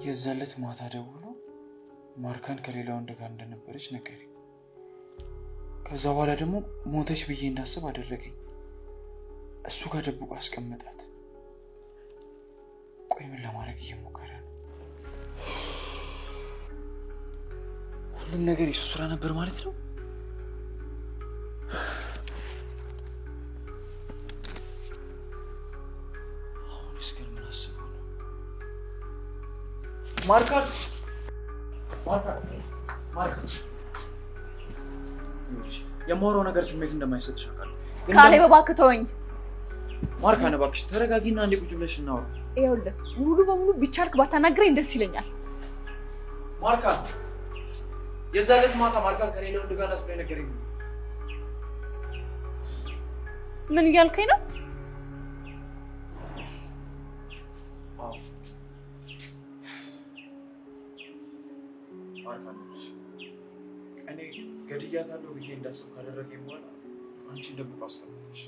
የዛለት ማታ ደውሎ ማርካን ከሌላ ወንድ ጋር እንደነበረች ነገረኝ። ከዛ በኋላ ደግሞ ሞተች ብዬ እንዳስብ አደረገኝ። እሱ ጋር ደብቆ አስቀመጣት። ቆይ ምን ለማድረግ እየሞከረ ነው? ሁሉም ነገር የሱ ስራ ነበር ማለት ነው? አሁንስ ግን ምን አስበው ነው? ማርካን የማወራው ነገር ስሜት እንደማይሰጥሽ አውቃለሁ። ካሌብ እባክህ ተወኝ። ማርካን እባክሽ ተረጋጊና አንዴ ቁጭ ብለሽ እናውራ። ይኸውልህ ሙሉ በሙሉ ቢቻልክ ባታናግረኝ ደስ ይለኛል። ማርካን የዛለት ማታ ማርካን ከሌላ ወንድ ጋር ብሎ ነገረኝ። ምን እያልከኝ ነው? ማርካን እኔ ገድያታለሁ ብዬ እንዳስብ ካደረገኝ በኋላ አንቺ ደብቆ አስቀመጠሽ።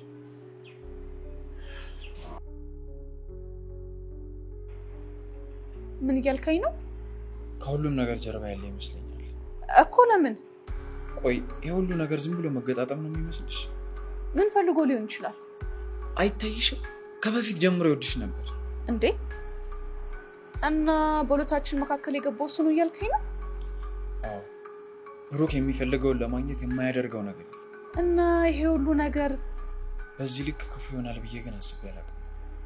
ምን እያልከኝ ነው? ከሁሉም ነገር ጀርባ ያለ ይመስለኛል እኮ። ለምን? ቆይ የሁሉ ነገር ዝም ብሎ መገጣጠም ነው የሚመስልሽ? ምን ፈልጎ ሊሆን ይችላል? አይታይሽም? ከበፊት ጀምሮ ይወድሽ ነበር እንዴ? እና በሁለታችን መካከል የገባው እሱ ነው እያልከኝ ነው? አዎ፣ ብሩክ የሚፈልገውን ለማግኘት የማያደርገው ነገር የለም። እና ይሄ ሁሉ ነገር በዚህ ልክ ክፉ ይሆናል ብዬ ግን አስቤ አላውቅም።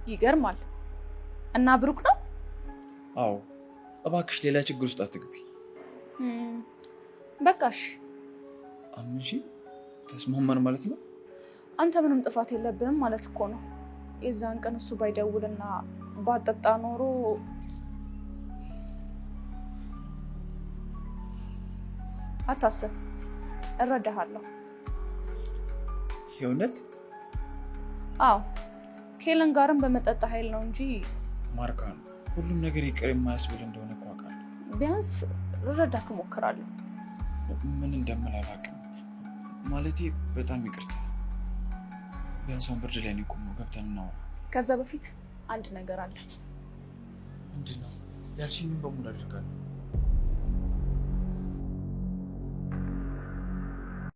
ይገርማል። እና ብሩክ ነው? አዎ፣ እባክሽ ሌላ ችግር ውስጥ አትግቢ። በቃሽ። አምንሽ? ተስማማን ማለት ነው? አንተ ምንም ጥፋት የለብህም ማለት እኮ ነው። የዛን ቀን እሱ ባይደውልና ባጠጣ ኖሮ አታስብ፣ እረዳሃለሁ። የእውነት? አዎ፣ ከሄለን ጋርም በመጠጣ ኃይል ነው እንጂ ማርካን ሁሉም ነገር ይቅር የማያስብል እንደሆነ እኮ አውቃለሁ። ቢያንስ ልረዳህ እሞክራለሁ። ምን እንደምል አላውቅም። ማለቴ በጣም ይቅርታ። ቢያንስ አሁን ብርድ ላይ ነው የቆመው። ገብተን እናወራ። ከዛ በፊት አንድ ነገር አለ። ምንድን ነው? ያልሽኝን በሙሉ አድርጋለሁ።